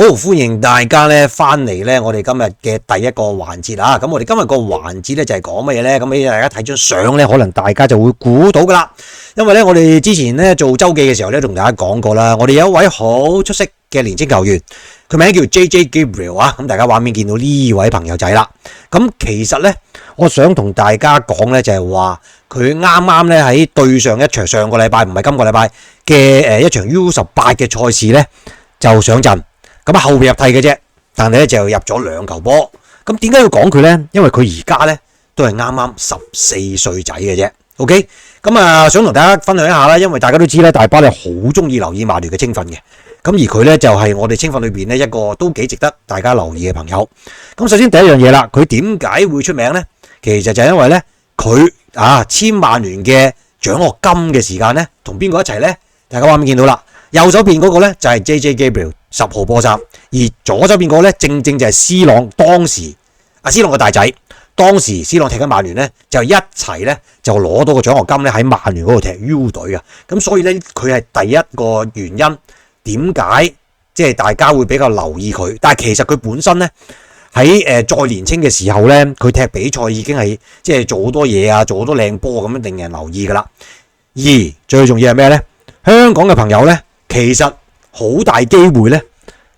好，歡迎大家咧翻嚟咧，我哋今日嘅第一個環節啊！咁我哋今日個環節咧就係講乜嘢咧？咁俾大家睇張相咧，可能大家就會估到噶啦。因為咧，我哋之前咧做周記嘅時候咧，同大家講過啦，我哋有一位好出色嘅年青球員，佢名叫 JJ Gabriel 啊！咁大家畫面見到呢位朋友仔啦。咁其實咧，我想同大家講咧，就係話佢啱啱咧喺對上一場上個禮拜，唔係今個禮拜嘅一場 U18嘅賽事咧，就上陣。咁後備入替嘅啫，但係咧就入咗2球波。咁點解要講佢咧？因為佢而家咧都係啱啱14歲仔嘅啫。OK， 咁想同大家分享一下啦，因為大家都知咧，大巴咧好中意留意曼聯嘅青訓嘅。咁而佢咧就係我哋青訓裏邊咧一個都幾值得大家留意嘅朋友。咁首先第一樣嘢啦，佢點解會出名咧？其實就係因為咧佢簽曼聯嘅獎學金嘅時間咧，同邊個一齊咧？大家畫面見到啦，右手邊嗰個咧就係 JJ Gabriel。10號波衫，而左手邊嗰個咧，正正就係 C 朗當時C 朗嘅大仔，當時 C 朗踢緊曼聯咧，就一齊咧就攞到個獎學金咧喺曼聯嗰度踢 U 隊嘅，咁所以咧佢係第一個原因，點解即係大家會比較留意佢？但係其實佢本身咧喺再年青嘅時候咧，佢踢比賽已經係即係做好多嘢啊，做好多靚波咁樣令人留意噶啦。而最重要係咩咧？香港嘅朋友咧，其實好大機會咧，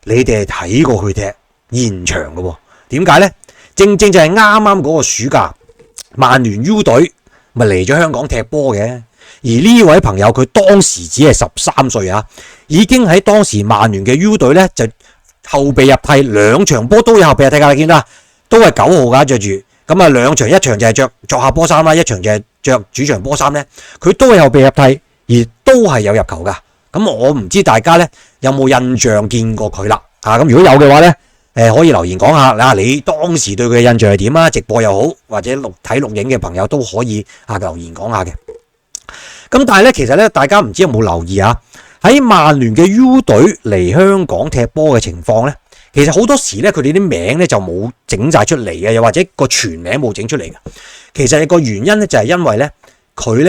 你哋係睇過佢踢現場嘅喎？點解咧？正正就係啱啱嗰個暑假，曼聯 U 隊咪嚟咗香港踢波嘅。而呢位朋友佢當時只係13歲啊，已經喺當時曼聯嘅 U 隊咧就後備入替2場波都有後備入替㗎，你見到都係9號㗎着住。咁2場，一場就係着作客波衫啦，一場就係着主場波衫咧，佢都係後備入替，而都係有入球㗎。咁我唔知大家咧有冇印象見過佢啦？咁如果有嘅話咧，可以留言講下嗱，你當時對佢嘅印象係點啊？直播又好，或者睇錄影嘅朋友都可以留言講下嘅。咁但係咧，其實咧，大家唔知有冇留意啊？喺曼聯嘅 U 隊嚟香港踢波嘅情況咧，其實好多時咧，佢哋啲名咧就冇整晒出嚟嘅，又或者個全名冇整出嚟嘅。其實個原因咧就係因為咧，佢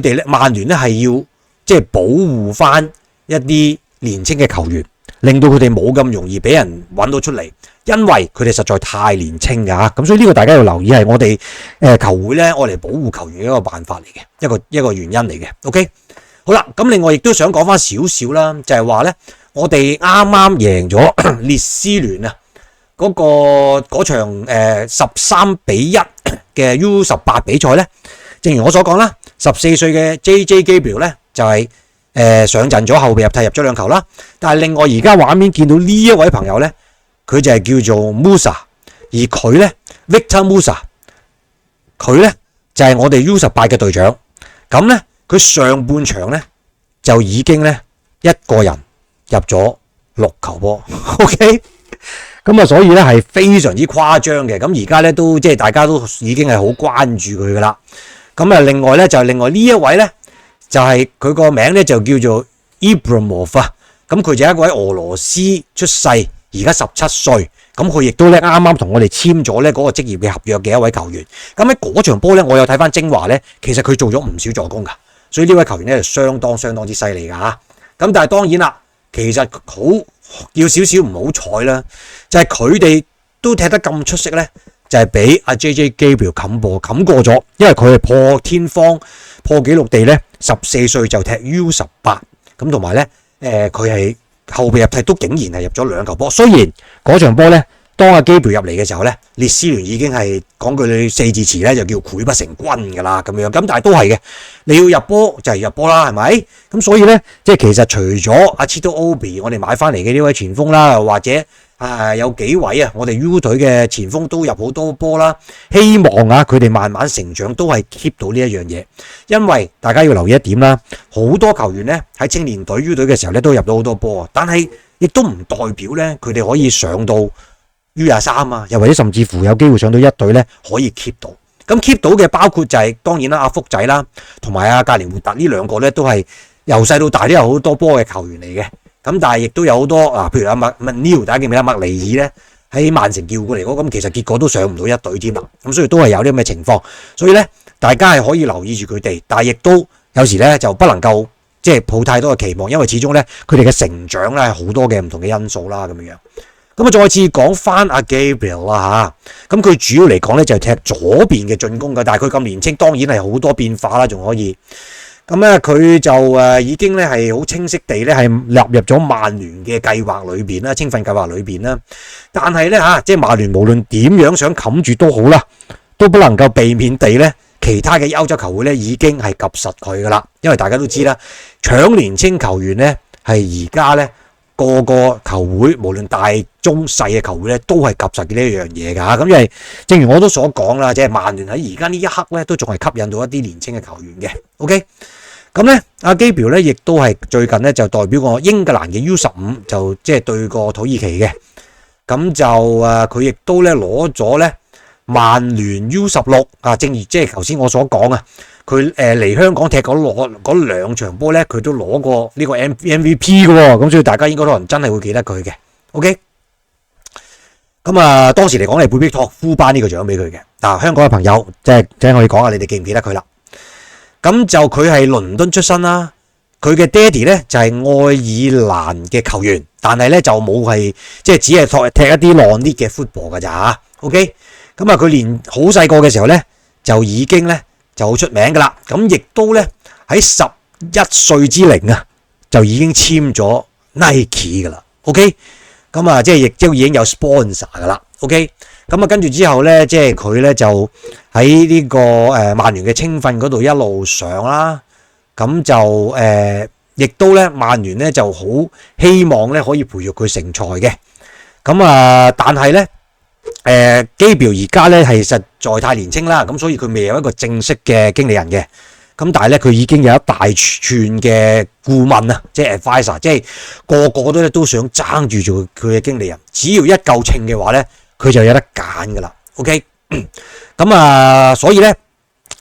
哋咧曼聯咧係要即係保護翻一啲年青嘅球員，令到佢哋冇咁容易俾人揾到出嚟，因為佢哋實在太年青㗎。咁所以呢個大家要留意，係我哋球會咧，我嚟保護球員嘅一個辦法嚟嘅，一個原因嚟嘅。OK， 好啦，咁另外亦都想講翻少少啦，就係話咧，我哋啱啱贏咗列斯聯啊嗰場13-1嘅 U18 比賽咧，正如我所講啦，14歲嘅 JJ Gabriel 咧就係上陣咗後備入替入咗2球啦，但係另外而家畫面見到呢一位朋友咧，佢就係叫做 Musa， 而佢咧 Victor Musa， 佢咧就係我哋 U18 嘅隊長。咁咧佢上半場咧就已經咧一個人入咗6球波 ，OK， 咁所以咧係非常之誇張嘅。咁而家咧都即係大家都已經係好關注佢噶啦。咁另外咧就係另外呢一位咧。就係佢個名咧就叫做 Ibramov 啊，咁佢就係一位俄羅斯出世，而家17歲，咁佢亦都咧啱啱同我哋簽咗咧嗰個職業嘅合約嘅一位球員。咁喺嗰場波咧，我有睇翻精華咧，其實佢做咗唔少助攻噶，所以呢位球員咧就相當之犀利噶嚇。咁但係當然啦，其實好要少少唔好彩啦，就係佢哋都踢得咁出色咧，就係俾阿 JJ Gabriel 冚過咗，因為佢係破天荒破紀錄地咧14歲就踢 U18， 咁同埋咧佢係後備入替都竟然係入咗2球波。雖然嗰場波咧，當阿 Gabriel 入嚟嘅時候咧，列斯聯已經係講句4字詞咧，就叫潰不成軍㗎啦咁樣。咁但係都係嘅，你要入波就係入波啦，係咪？咁所以咧，即係其實除咗阿 Chito Obi 我哋買翻嚟嘅呢位前鋒啦，或者有幾位我哋 U 隊嘅前鋒都入好多波啦，希望佢哋慢慢成長都係 keep 到呢一樣嘢，因為大家要留意一點啦，好多球員咧喺青年隊 U 隊嘅時候咧都入到好多波，但係亦都唔代表咧佢哋可以上到 U23啊，又或者甚至乎有機會上到一隊咧可以 keep 到。咁 keep 到嘅包括就係當然啦，阿福仔啦，同埋阿格連活特呢2個咧都係由細到大都有好多波嘅球員嚟嘅。咁但係亦都有好多譬如阿McNeil，大家記唔記得麥尼爾咧喺曼城叫過嚟嗰，咁其實結果都上唔到一隊添啦。咁所以都係有啲咁嘅情況，所以咧大家係可以留意住佢哋，但係亦都有時咧就不能夠即係抱太多嘅期望，因為始終咧佢哋嘅成長咧係好多嘅唔同嘅因素啦咁樣。咁啊，再次講翻阿 Gabriel 啦嚇，咁佢主要嚟講咧就係踢左邊嘅進攻嘅，但係佢咁年青，當然係好多變化啦，仲可以。咁咧佢就已經咧係好清晰地咧係納入咗曼聯嘅計劃裏邊啦，青訓計劃裏邊啦。但係咧即係曼聯無論點樣想冚住都好啦，都不能夠避免地咧，其他嘅歐洲球會咧已經係及實佢噶啦，因為大家都知啦，搶年青球員咧係而家咧。個球會無論大中細嘅球會咧，都係及實嘅呢一樣嘢㗎。咁因為正如我都所講啦，即係曼聯喺而家呢一刻咧，都仲係吸引到一啲年青嘅球員嘅。OK， 咁咧阿基表咧，亦都係最近咧就代表過英格蘭嘅 U15，就即係對過土耳其嘅。咁就佢亦都咧攞咗咧曼聯 U16啊，正如即係頭先我所講啊。佢嚟香港踢嗰兩場波咧，佢都攞過呢個 MVP 嘅喎，咁所以大家應該可能真係會記得佢嘅。OK， 咁啊當時嚟講係貝碧托夫頒呢個獎俾佢嘅。嗱，香港嘅朋友即係我哋講下，你哋記唔記得佢啦？咁就佢係倫敦出身啦，佢嘅爹哋咧就係愛爾蘭嘅球員，但係咧就冇係即係只係踢一啲浪啲嘅 football 㗎咋嚇。OK， 咁啊佢連好細個嘅時候咧就已經咧。就好出名噶啦，咁亦都咧喺11歲之齡啊，就已經簽咗 Nike 噶啦 ，OK， 咁啊即係亦都已經有 sponsor 噶啦 ，OK， 咁啊跟住之後咧，即係佢咧就喺呢個曼聯嘅青訓嗰度一路上啦，咁就亦都咧曼聯咧就好希望咧可以培育佢成才嘅，咁啊但係咧。基表而家咧係實在太年青啦，咁所以佢未有一個正式嘅經理人嘅，咁但係咧佢已經有一大串嘅顧問啊，即係 advisor， 即係個個都想爭住做佢嘅經理人，只要一夠稱嘅話咧，佢就有得揀噶啦。OK， 咁啊，所以咧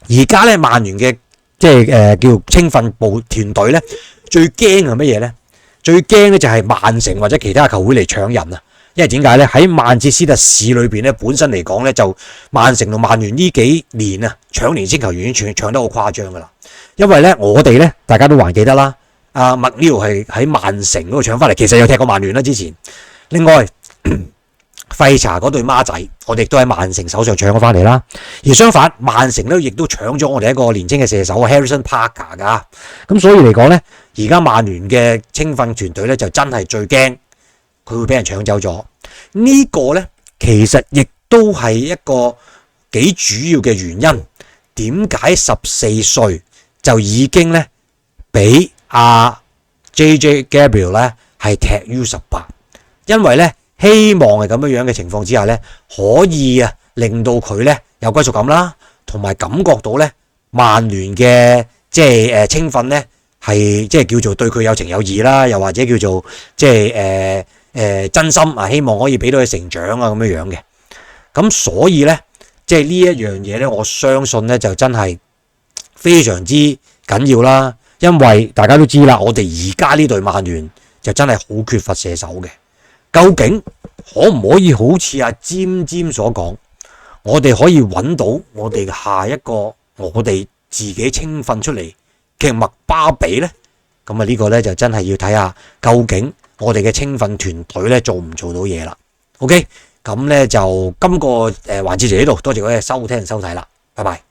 而家咧曼聯嘅即係叫青訓部團隊咧，最驚係乜嘢咧？最驚咧就係曼城或者其他球會嚟搶人啊！因為點解咧？喺曼徹斯特市裏邊咧，本身嚟講咧，就曼城同曼聯呢幾年啊，搶年青球員已經搶得好誇張噶啦。因為咧，我哋咧，大家都還記得啦，阿麥尼爾係喺曼城嗰度搶翻嚟，其實有踢過曼聯啦之前。另外，費查嗰對孖仔，我哋都喺曼城手上搶咗翻嚟啦。而相反，曼城咧亦都搶咗我哋一個年青嘅射手 Harrison Parker 噶。咁所以嚟講咧，而家曼聯嘅青訓團隊咧就真係最驚。佢會俾人搶走咗，呢個咧其實亦都係一個幾主要嘅原因。點解14歲就已經咧俾阿 JJ Gabriel 咧係踢 U18？因為咧希望係咁樣嘅情況之下咧，可以令到佢咧有歸屬感啦，同埋感覺到咧曼聯嘅即係青訓咧係即係叫做對佢有情有義啦，又或者叫做即係真心啊，希望可以俾到佢成長啊咁樣樣嘅，咁所以咧，即係呢一樣嘢咧，我相信咧就真係非常之緊要啦。因為大家都知啦，我哋而家呢隊曼聯就真係好缺乏射手嘅。究竟可唔可以好似阿詹所講，我哋可以揾到我哋下一個我哋自己青訓出嚟嘅麥巴比咧？咁啊呢個咧就真係要睇下究竟。我哋嘅青訓團隊咧做唔做到嘢啦 ？OK， 咁咧就今個環節就呢度，多謝各位收聽收睇啦，拜拜。